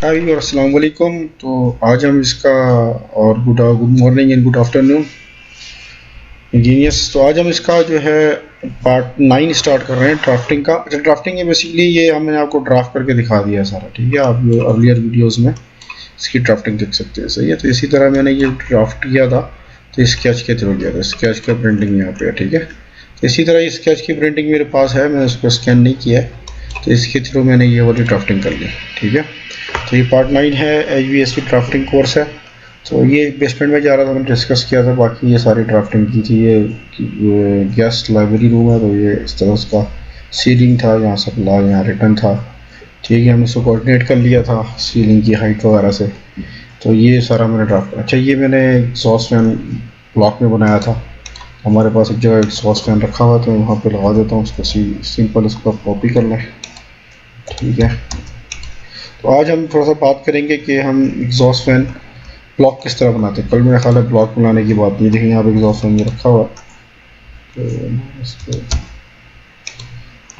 हाय और अस्सलाम वालेकुम। तो आज हम इसका और good good morning and good afternoon engineers. तो आज हम इसका जो है पार्ट 9 स्टार्ट कर रहे हैं ड्राफ्टिंग का। अच्छा, ड्राफ्टिंग है बेसिकली ये हमने आपको ड्राफ्ट करके दिखा दिया है सारा, ठीक है। आप अर्लियर वीडियोस में इसकी ड्राफ्टिंग देख सकते हैं, सही है। तो इसी तरह मैंने ये ड्राफ्ट किया था, तो स्केच के थ्रू किया था। स्केच का प्रिंटिंग यहाँ पे है, ठीक है। तो इसी तरह स्केच की प्रिंटिंग मेरे पास है, मैंने उसको स्कैन नहीं किया है, तो इसके थ्रू मैंने ये वाली ड्राफ्टिंग कर ली, ठीक है। तो ये पार्ट 9 है, HVAC ड्राफ्टिंग कोर्स है। तो ये बेसमेंट में जा रहा था, मैंने डिस्कस किया था, बाकी ये सारी ड्राफ्टिंग की थी। ये गेस्ट लाइब्रेरी रूम है, तो ये इस तरह उसका सीलिंग था, यहाँ सप्लाई, यहाँ रिटर्न था, ठीक है। हमने इसको कोऑर्डिनेट कर लिया था सीलिंग की हाइट वगैरह से। तो ये सारा मैंने ड्राफ्ट। अच्छा, ये मैंने एग्जॉस्ट फैन ब्लॉक में बनाया था। हमारे पास एक जगह एग्जॉस्ट फैन रखा हुआ, तो वहाँ पे लगा देता हूँ उसको। सिंपल इसको आप कॉपी कर लें, ठीक है। तो आज हम थोड़ा सा बात करेंगे कि हम एग्जॉस्ट फैन ब्लॉक किस तरह बनाते हैं। कल मेरा ख्याल है ब्लॉक बनाने की बात नहीं, लेकिन यहाँ पे एग्जॉस्ट फैन में रखा हुआ है, तो इसको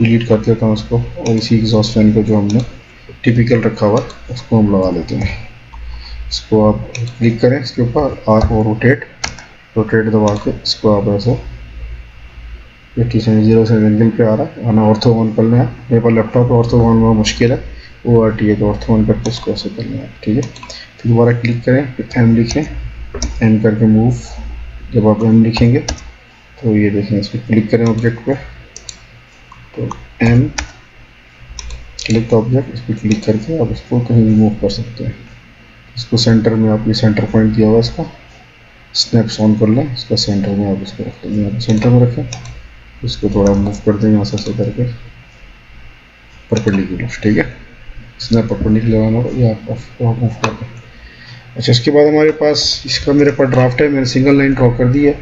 डिलीट कर देता हूँ उसको। और इसी एग्जॉस्ट फैन को जो हमने टिपिकल रखा हुआ है उसको हम लगा लेते हैं। इसको आप क्लिक करें इसके ऊपर, आर और रोटेट दबा के इसको आप ऐसे 80 से 0 से एंगल पे आ रहा है, आना ऑर्थो वन कर लें। मेरे पास लैपटॉप है, ऑर्थो वन में मुश्किल है, ORT है, तो ऑर्थो वन करके इसको ऐसे कर लें, ठीक है। फिर दोबारा क्लिक करें, फिर एम लिखें, एम करके मूव। जब आप एम लिखेंगे तो ये देखें, इस पर क्लिक करें ऑब्जेक्ट पे, तो एम क्लिक ऑब्जेक्ट, इस पर क्लिक करके आप इसको कहीं भी मूव कर सकते हैं। इसको सेंटर में, आप ये सेंटर पॉइंट दिया हुआ है इसका, स्नैप्स ऑन कर लें, इसका सेंटर में आप इसको रख लें, आप सेंटर में रखें। इसको थोड़ा मूव कर दें यहाँ से करके परपेंडिकुलर, ठीक है। स्नैप परपेंडिकुलर आना होगा, ये आप मूव कर दें। अच्छा, इसके बाद हमारे पास इसका मेरे पास ड्राफ्ट है, मैंने सिंगल लाइन ड्रॉ कर दी है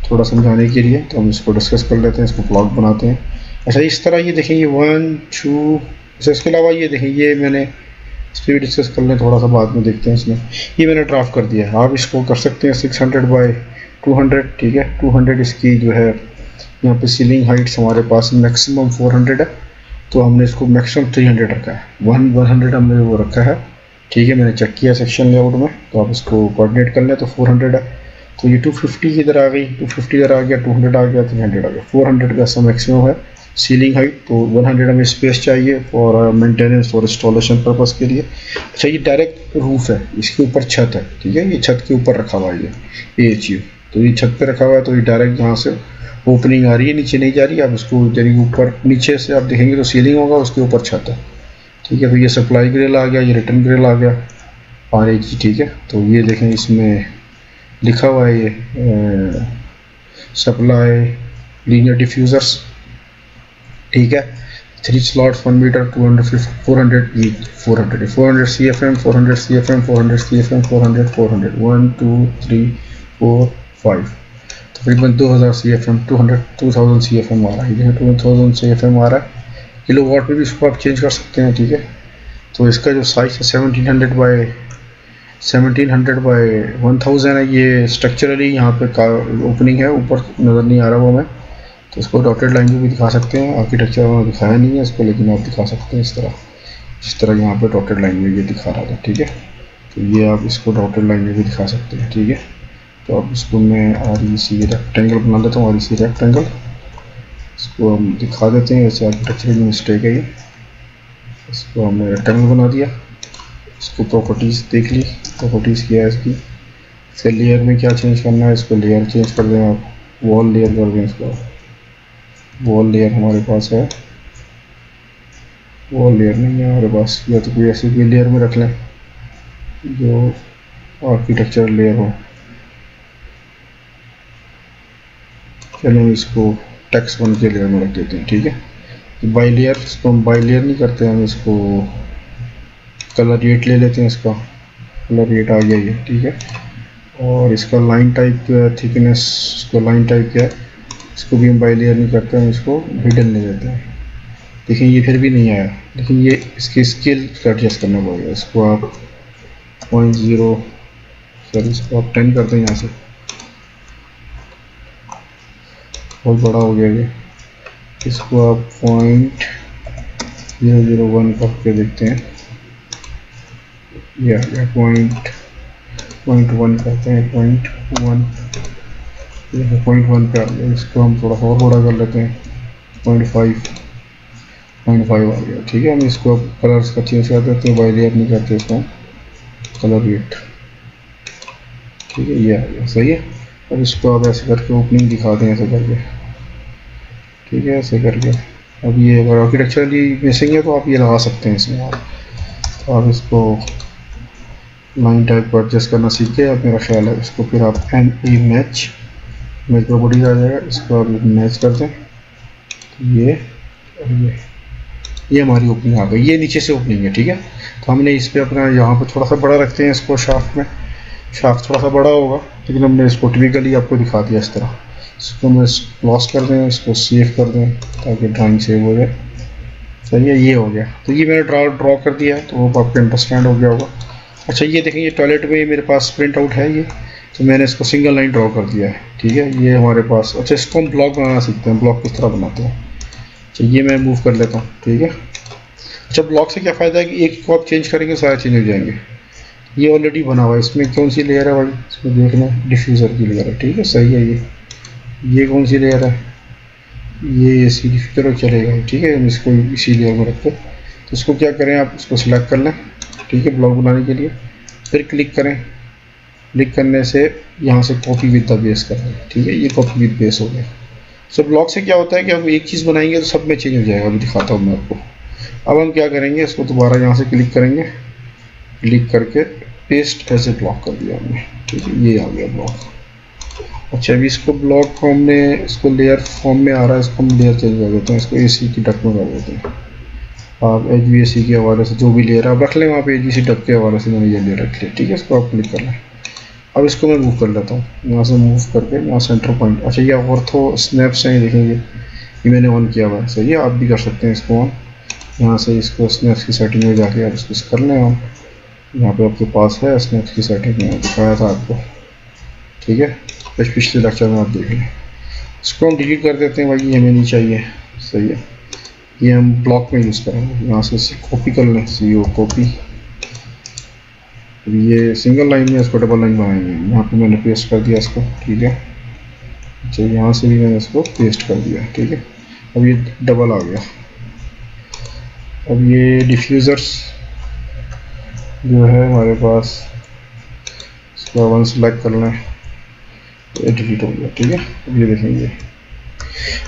थोड़ा समझाने के लिए। तो हम इसको डिस्कस कर लेते हैं, इसको ब्लॉक बनाते हैं। अच्छा, इस तरह ये देखें, ये 1 2। अच्छा, इसके अलावा ये देखें, ये मैंने इस पर भी डिस्कस कर लें, थोड़ा सा बाद में देखते हैं। इसमें ये मैंने ड्राफ्ट कर दिया है, आप इसको कर सकते हैं 600 बाई 200, ठीक है। 200 इसकी जो है यहाँ पे सीलिंग हाइट्स हमारे पास मैक्सिमम 400 है, तो हमने इसको मैक्सिमम 300 रखा है। 100 हमने वो रखा है, ठीक है। मैंने चेक किया सेक्शन लेआउट में, तो आप इसको कोऑर्डिनेट कर लें, तो 400 है। तो ये 250 इधर आ गई, 250 इधर आ गया, 200 आ गया, 300 आ गया। 400 का सब मैक्सिमम है सीलिंग हाइट। तो 100 हमें स्पेस चाहिए फॉर मेंटेनेंस और इंस्टॉलेशन पर्पज़ के लिए। अच्छा, ये डायरेक्ट रूफ है, इसके ऊपर छत है, ठीक है। ये छत के ऊपर रखा हुआ है ये AHU, तो ये छत पे रखा हुआ है, तो ये डायरेक्ट यहाँ से ओपनिंग आ रही है, नीचे नहीं जा रही है। आप इसको जरिए ऊपर नीचे से आप देखेंगे तो सीलिंग होगा, उसके ऊपर छत है, ठीक है। तो ये सप्लाई ग्रिल आ गया, ये रिटर्न ग्रिल आ गया RAG, ठीक है। तो ये देखें, इसमें लिखा हुआ है ये सप्लाई लीनियर डिफ्यूज़र्स, ठीक है। 3 slots 1 metre, 250 400 each, 400 CFM, 400 CFM, 400 CFM, 400 400 1 2 3 4 5, तकरीबन 2000 CFM, 2000 CFM आ रहा है। 2000 CFM आ रहा है। किलो वाट में भी इसको आप चेंज कर सकते हैं, ठीक है। तो इसका जो साइज़ है 1700 बाई 1000 है। ये स्ट्रक्चरली यहाँ पे का ओपनिंग है, ऊपर नज़र नहीं आ रहा वो हमें, तो इसको डॉटेड लाइन में भी दिखा सकते हैं। आर्किटेक्चर में दिखाया नहीं है इसको, लेकिन आप दिखा सकते हैं इस तरह यहाँ पे डॉटेड लाइन में ये दिखा रहा था, ठीक है। तो ये आप इसको डॉटेड लाइन में भी दिखा सकते हैं, ठीक है। तो अब इसको मैं REC रेक्टेंगल बना देता हूँ, REC रेक्टेंगल, इसको हम दिखा देते हैं। वैसे आर्किटेक्चर की मिस्टेक है ये, इसको हमने रेक्टेंगल बना दिया। इसको प्रॉपर्टीज़ देख ली, प्रॉपर्टीज़ किया है इसकी। इसके लेयर में क्या चेंज करना है, इसको लेयर चेंज कर दें आप, वॉल लेयर कर दें इसको। वॉल लेयर हमारे पास है, वॉल लेयर नहीं है हमारे पास, या तो कोई ऐसी कोई लेयर में रख लें जो आर्किटेक्चर लेयर हो। चलो इसको टेक्स्ट 1 के लेयर में रख देते हैं, ठीक है। बाई लेयर, इसको हम बाई लेयर नहीं करते, हम इसको कलर रेट ले लेते हैं। इसका कलर रेट आ गया ये, ठीक है। और इसका लाइन टाइप जो है, थिकनेस, इसको लाइन टाइप क्या है, इसको भी हम बाई लेयर नहीं करते हैं, इसको हिडन ले लेते हैं। देखिए ये फिर भी नहीं आया, लेकिन ये इसकी स्केल एडजस्ट करना पड़ेगा। इसको आप 0.0, सर इसको आप 10 करते हैं, यहाँ से बहुत बड़ा हो गया ये। इसको आप 0.001 करके देखते हैं, ये आ गया पॉइंट 1 करते हैं, पॉइंट 1 पे आ गया। इसको हम थोड़ा और बड़ा कर लेते हैं, 0.5 आ गया। ठीक है, हम इसको अब कलर्स का चेंज कर देते हैं, बाई लेयर नहीं करते इसको, कलर रेट। ठीक है, ये आ गया, सही है। अब इसको आप ऐसे करके ओपनिंग दिखा दें, ऐसे करके। ठीक है, ऐसे करके। अब ये अगर आर्किटेक्चरली मिसिंग है तो आप ये लगा सकते हैं इसमें। तो आप इसको लाइन टाइप को एडजस्ट करना सीख गए अब मेरा ख्याल है। इसको फिर आप मैच प्रॉपर्टीज आ जाएगा, इसको आप मैच कर दें। ये ये हमारी ओपनिंग आ गई, ये नीचे से ओपनिंग है। ठीक है, तो हमने इस पर अपना यहाँ पर थोड़ा सा बड़ा रखते हैं इसको, शाफ्ट में। शाफ्ट थोड़ा सा बड़ा होगा, लेकिन हमने इसको टिपिकली आपको दिखा दिया इस तरह। इसको मैं क्लोज कर दें, इसको सेव कर दें ताकि ड्राइंग सेव हो जाए। सही है, ये हो गया। तो ये मैंने ड्रॉ कर दिया है, तो वो आपको अंडरस्टैंड हो गया होगा। अच्छा, ये देखें, ये टॉयलेट में मेरे पास प्रिंट आउट है ये, तो मैंने इसको सिंगल लाइन ड्रॉ कर दिया है। ठीक है, ये हमारे पास। अच्छा, इसको हम ब्लॉक बनाना सीखते हैं, ब्लॉक किस तरह बनाते हैं। अच्छा, ये मैं मूव कर लेता हूँ। ठीक है, अच्छा, ब्लॉक से क्या फ़ायदा है कि एक को आप चेंज करेंगे सारे चेंज हो जाएंगे। ये ऑलरेडी बना हुआ है, इसमें कौन सी लेयर है भाई, इसमें देख लें, डिफ्यूज़र की लेयर है। ठीक है, सही है। ये कौन सी लेयर है, ये सी डिफ्यूज़र चलेगा। ठीक है, हम इसको इसी लेयर में रखते हैं। तो इसको क्या करें, आप इसको सिलेक्ट कर लें। ठीक है, ब्लॉक बनाने के लिए फिर क्लिक करें। क्लिक करने से यहाँ से कॉपी विद द बेस कर दें। ठीक है, ये कॉपी विद बेस हो गया। सो ब्लॉक से क्या होता है कि हम एक चीज़ बनाएंगे तो सब में चेंज हो जाएगा। अभी दिखाता हूँ मैं आपको। अब हम क्या करेंगे, इसको दोबारा यहाँ से क्लिक करेंगे, क्लिक करके पेस्ट ऐसे ब्लॉक कर दिया हमने। ठीक है, ये आ गया ब्लॉक। अच्छा, अभी इसको ब्लॉक को हमने, इसको लेयर फॉर्म में आ रहा है, इसको हम लेयर चेंज कर देते हैं, इसको AC की डक में कर देते हैं। आप HVAC के हवाले से जो भी लेयर आप रख लें वहाँ पे, HVAC डक के हवाले से मैंने ये लेयर रख लिया। ठीक है, इसको आप क्लिक कर लें। अब इसको मैं मूव कर लेता हूँ, यहाँ से मूव करके यहाँ सेंटर पॉइंट। अच्छा, ये ऑर्थो स्नैप्स हैं, देखेंगे ये मैंने ऑन किया हुआ है। सही है, आप भी कर सकते हैं इसको ऑन। यहाँ से इसको स्नैप्स की सेटिंग में जाके आप इसको कर लें ऑन। यहाँ पे आपके पास है स्नैप्स की सेटिंग में, दिखाया था आपको। ठीक है, पिछले लेक्चर में आप देख लें। इसको हम डिलीट कर देते हैं भाई, ये हमें नहीं चाहिए। सही है, ये हम ब्लॉक में यूज़ करेंगे। यहाँ से कॉपी कर लें, CO कॉपी। ये सिंगल लाइन में इसको डबल लाइन बनाएंगे। यहाँ पे मैंने पेस्ट कर दिया इसको। ठीक है, अच्छा, यहाँ से भी मैंने इसको पेस्ट कर दिया। ठीक है, अब ये डबल आ गया। अब ये डिफ्यूज़र्स जो है हमारे पास, इसको वन सेलेक्ट कर लें, ये डिलीट हो गया। ठीक है, अब ये देखेंगे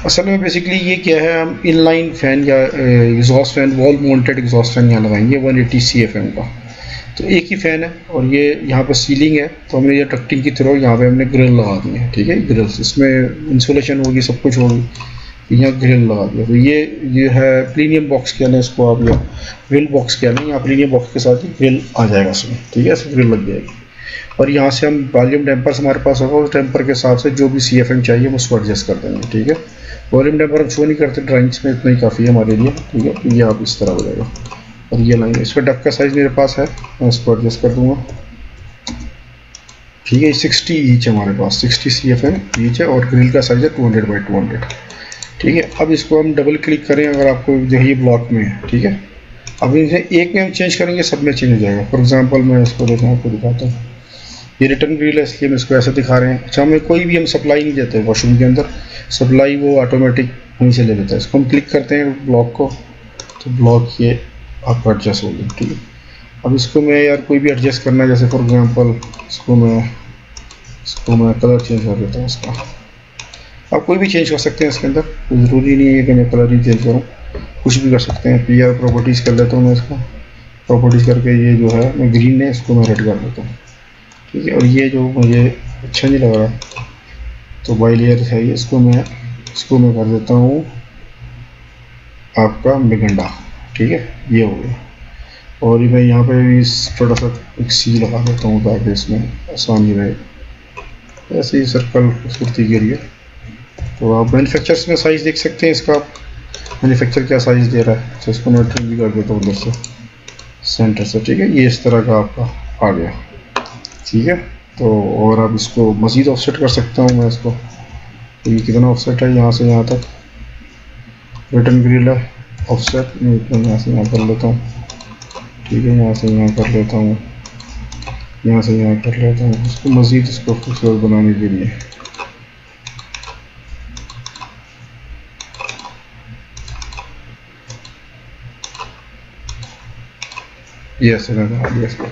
असल में बेसिकली ये क्या है, हम इनलाइन फैन या exhaust fan, wall mounted exhaust fan यहाँ लगाएंगे 180 CFM का। तो एक ही फ़ैन है और ये यहाँ पर सीलिंग है, तो हमने ये डक्टिंग की थ्रू यहाँ पे हमने ग्रिल लगा दी है। ठीक है, ग्रिल्स, इसमें इंसुलेशन होगी, सब कुछ होगी, यहाँ ग्रिल लगा दिया। तो ये है प्रीमियम बॉक्स कहना है इसको आप, या ग्रिल बॉक्स कहना है। यहाँ प्रीमियम बॉक्स के साथ ही ग्रिल आ जाएगा इसमें। ठीक है, ऐसे ग्रिल लग जाएगी। और यहाँ से हम वॉल्यूम टेम्पर्स हमारे पास होगा, उस टेम्पर के हिसाब से जो भी CFM चाहिए हम उसको एडजस्ट कर देंगे। ठीक है, वॉल्यूम टेम्पर हम शो नहीं करते ड्राइंग्स में, इतना ही काफ़ी है हमारे लिए। ठीक है, तो ये आप इस तरह हो जाएगा। और ये लाइन, इसका डक का साइज़ मेरे पास है, मैं इसको एडजस्ट कर दूँगा। ठीक है, 60 ईच है हमारे पास, 60 CFM ईच है, और ग्रिल का साइज़ है 200 बाई 200। ठीक है, अब इसको हम डबल क्लिक करें, अगर आपको देखिए ब्लॉक में है। ठीक है, अब इसे एक में हम चेंज करेंगे, सब में चेंज हो जाएगा। फॉर एग्जांपल मैं इसको देखना आपको दिखाता हूँ, ये रिटर्न ग्रिल है इसलिए हम इसको ऐसे दिखा रहे हैं। अच्छा, हमें कोई भी हम सप्लाई नहीं देते वॉशरूम के अंदर, सप्लाई वो ऑटोमेटिक वहीं से ले लेता है। इसको हम क्लिक करते हैं ब्लॉक को, तो ब्लॉक ये आपको एडजस्ट हो गया। ठीक है, अब इसको मैं यार कोई भी एडजस्ट करना है, जैसे फॉर एग्जांपल इसको मैं कलर चेंज कर देता हूँ इसका। आप कोई भी चेंज कर सकते हैं इसके अंदर, कोई ज़रूरी नहीं है कि मैं कलर ही चेंज करूँ, कुछ भी कर सकते हैं। PR प्रॉपर्टीज़ कर लेता हूँ मैं इसको, प्रॉपर्टीज़ करके ये जो है मैं ग्रीन है, इसको मैं रेड कर देता हूँ। ठीक है, और ये जो मुझे अच्छा नहीं लग रहा तो बाई लेयर है ये, इसको मैं कर देता हूँ आपका मेगेंडा। ठीक है, ये हो गया। और मैं यहाँ पे भी थोड़ा सा एक C लगा देता हूँ ताकि इसमें आसानी रहे। ऐसे ही सर्कल खूबसूरती के लिए। तो आप मैन्युफैक्चर्स में साइज़ देख सकते हैं इसका, मैन्युफैक्चर क्या साइज़ दे रहा है। तो इसको मैं ट्रिम भी कर देता हूँ उधर से, सेंटर से। ठीक है, ये इस तरह का आपका आ गया। ठीक है, तो और आप इसको मज़ीद ऑफसेट कर सकता हूँ मैं इसको। तो ये कितना ऑफसेट है, यहाँ से यहाँ तक रिटर्न ग्रिल है ऑफसेट, मैं इतना यहाँ से यहाँ कर लेता हूँ। ठीक है, यहाँ से यहाँ कर लेता हूँ यहाँ से यहाँ कर लेता हूँ इसको मज़ीद इसको खूबसूरत बनाने के लिए। ये ऐसे मैं बना दिया इसको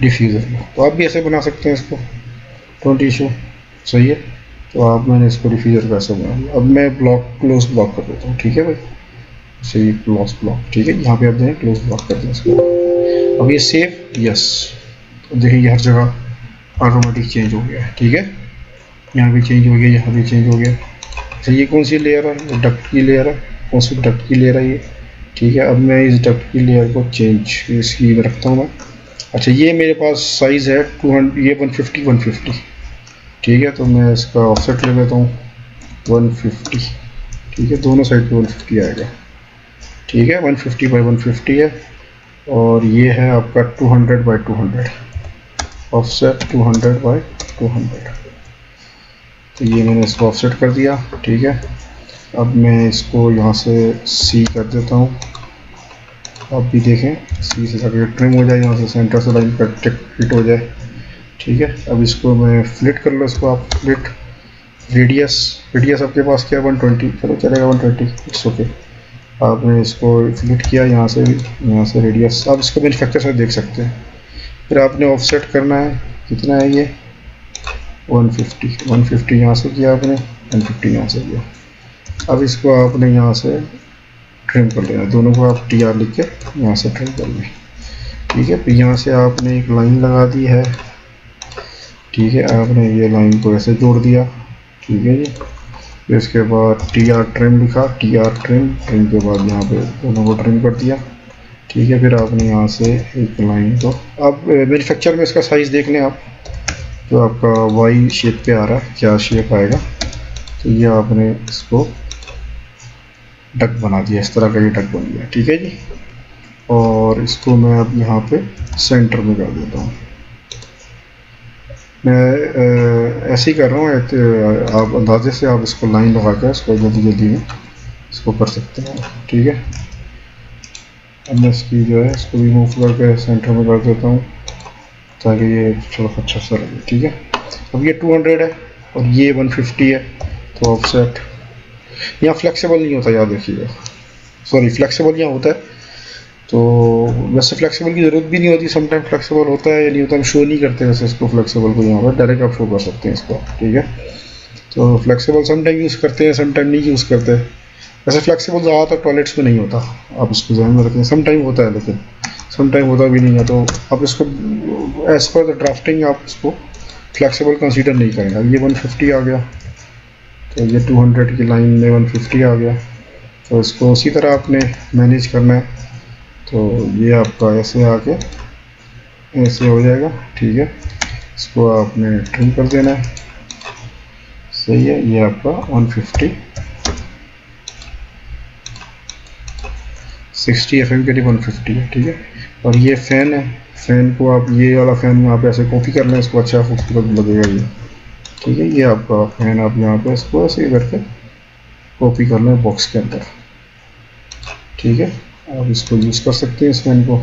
डिफ्यूज़र को। तो आप भी ऐसे बना सकते हैं इसको, डोंट इशू, सही है। तो आप मैंने इसको डिफ्यूज़र का ऐसे बना दिया। अब मैं ब्लॉक क्लोज ब्लॉक कर देता हूँ, ठीक है भाई, सही क्लोज ब्लॉक, ठीक है। यहाँ पे आप दें क्लोज ब्लॉक कर दें इसको। अब ये सेव, यस, तो देखिए ये हर जगह ऑटोमेटिक चेंज हो गया है, ठीक है। यहाँ भी चेंज हो गया, यहाँ भी चेंज हो गया। अच्छा ये कौन सी लेयर है? ये डक्ट की लेयर है। कौन सी डक्ट की लेयर है ये? ठीक है। अब मैं इस डक्ट की लेयर को चेंज इसकी में रखता हूँ मैं। अच्छा ये मेरे पास साइज़ है 200, ये 150, ठीक है। तो मैं इसका ऑफसेट ले लेता हूँ 150, ठीक है। दोनों साइड पे 150 आएगा, ठीक है। 150 बाई 150 है और ये है आपका 200 बाई 200, ऑफसेट 200 बाई 200। तो ये मैंने इसको ऑफसेट कर दिया, ठीक है। अब मैं इसको यहाँ से सी कर देता हूँ। आप भी देखें सी से जाकर ट्रिम हो जाए, यहाँ से सेंटर से लाइन पर फिट हो जाए, ठीक है। अब इसको मैं फ्लिट कर लो, इसको आप फ्लिट रेडियस आपके पास क्या है 120, चलो चलेगा 120, इट्स ओके। आपने इसको फ्लिट किया यहाँ से रेडियस, आप इसको मैन्युफैक्चर से देख सकते हैं। फिर आपने ऑफसेट करना है, कितना है ये 150 यहाँ से किया आपने, 150 यहाँ से किया। अब इसको आपने यहाँ से ट्रिम कर लेना, दोनों को आप TR लिख के यहाँ से ट्रिम कर लें, ठीक है। फिर यहाँ से आपने एक लाइन लगा दी है, ठीक है। आपने ये लाइन को ऐसे जोड़ दिया, ठीक है जी। फिर इसके बाद TR ट्रिम लिखा, TR ट्रिम के बाद यहाँ पे दोनों को ट्रिम कर दिया, ठीक है। फिर आपने यहाँ से एक लाइन को, अब मैन्युफैक्चर में इसका साइज़ देख लें आप, जो आपका वाई शेप पे आ रहा है क्या शेप आएगा। तो ये आपने इसको डक बना दिया, इस तरह का ये डक बन गया, ठीक है जी। और इसको मैं अब यहाँ पे सेंटर में कर देता हूँ। मैं ऐसे ही कर रहा हूँ, आप अंदाजे से आप इसको लाइन लगा कर इसको जल्दी में इसको कर सकते हैं, ठीक है। अब मैं इसकी जो है इसको भी मूव करके सेंटर में कर देता हूँ ताकि ये थोड़ा अच्छा सा लगे, ठीक है। अब ये 200 है और ये 150 है, तो ऑफसेट यहाँ फ्लेक्सिबल नहीं होता, याद रखिएगा, सॉरी फ्लेक्सिबल यहाँ होता है। तो वैसे फ्लेक्सिबल की ज़रूरत भी नहीं होती, समटाइम फ्लेक्सिबल होता है या नहीं होता, हम शो नहीं करते वैसे इसको फ्लेक्सिबल को, यहाँ पर डायरेक्ट आप शो कर सकते हैं इसको, ठीक है। तो फ्लेक्सिबल समटाइम यूज़ करते हैं, समटाइम नहीं यूज़ करते। वैसे फ्लेक्सिबल ज़्यादातर टॉयलेट्स में नहीं होता, आप इसको ध्यान में रखें। समटाइम होता है लेकिन समटाइम होता भी नहीं है, तो आप इसको एज़ पर द ड्राफ्टिंग आप इसको फ्लेक्सिबल कंसीडर नहीं करेंगे। ये 150 आ गया, तो ये 200 की लाइन में 150 आ गया, तो इसको उसी तरह आपने मैनेज करना है। तो ये आपका ऐसे आके ऐसे हो जाएगा, ठीक है। इसको आपने ट्रिम कर देना है, सही है। ये आपका 150 60 FM के लिए 150 है, ठीक है। और ये फ़ैन है, फ़ैन को आप ये वाला फ़ैन यहाँ पे ऐसे कॉपी कर लें, इसको अच्छा खूबसूरत लगेगा ये, ठीक है। ये आपका फ़ैन आप यहाँ पे इसको ऐसे करके कॉपी कर लें बॉक्स के अंदर, ठीक है। आप इसको यूज़ कर सकते हैं इस फैन को,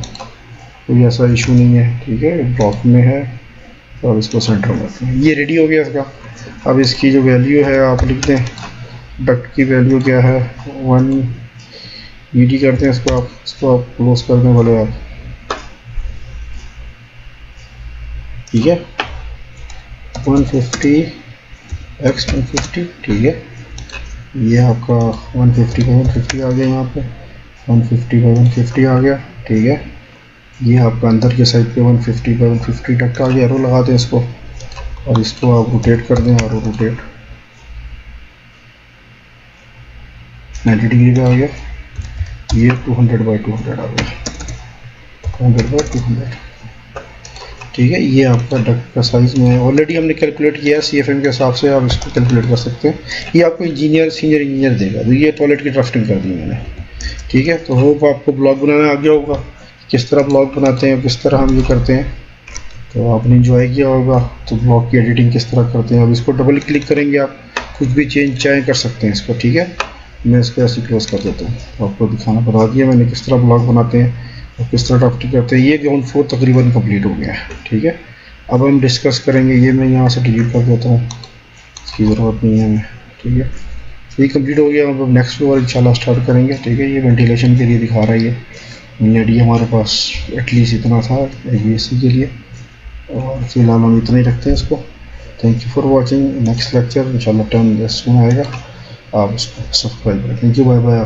कोई ऐसा इशू नहीं है, ठीक है। ब्लॉक में है और इसको सेंटर में रखते हैं। ये रेडी हो गया इसका। अब इसकी जो वैल्यू है आप लिख दें, डक्ट की वैल्यू क्या है 1 ED करते हैं इसको आप क्लोज कर दें बोले आप, ठीक है। 150 x 150, ठीक है। ये आपका 150 का 150 आ गया, यहाँ पे 150 का 150 आ गया, ठीक है। ये आपका अंदर के साइड पे 150 का 150 तक आ गया। एरो लगा दें इसको और इसको आप रोटेट कर दें, और रोटेट 90 डिग्री का आ गया। ये 200 बाई 200 आ गया, 200 बाई 200, ठीक है। ये आपका डक्ट का साइज़ में ऑलरेडी हमने कैलकुलेट किया है CFM के हिसाब से, आप इसको कैलकुलेट कर सकते हैं। ये आपको सीनियर इंजीनियर देगा। तो ये टॉयलेट की ड्राफ्टिंग कर दी मैंने, ठीक है। तो होप आपको ब्लॉग बनाना आ गया होगा, किस तरह ब्लॉग बनाते हैं, किस तरह हम ये करते हैं, तो आपने इंजॉय किया होगा। तो ब्लॉग की एडिटिंग किस तरह करते हैं, अब इसको डबल क्लिक करेंगे, आप कुछ भी चेंज चाहे कर सकते हैं इसको, ठीक है। मैं इसको ऐसे क्लोज कर देता हूँ। तो आपको दिखाना बता दिया मैंने किस तरह ब्लॉग बनाते हैं और किस तरह ड्राफ्टिंग करते हैं। ये ग्राउंड फ्लोर तकरीबन कंप्लीट हो गया है, ठीक है। अब हम डिस्कस करेंगे, ये मैं यहाँ से डिलीट कर देता हूँ, इसकी ज़रूरत नहीं है हमें। ठीक है, ये कंप्लीट हो गया। अब नेक्स्ट फ्लोर इंशाल्लाह स्टार्ट करेंगे। ठीक है, ये वेंटिलेशन के लिए दिखा रहा है, ये आइडिया हमारे पास एटलीस्ट इतना था ABSC के लिए, और फिलहाल हम इतना ही रखते हैं इसको। Thank you for watching. Next lecture इंशाल्लाह 10 सून आएगा, आप उसको सब्सक्राइब करें। Thank you, bye bye.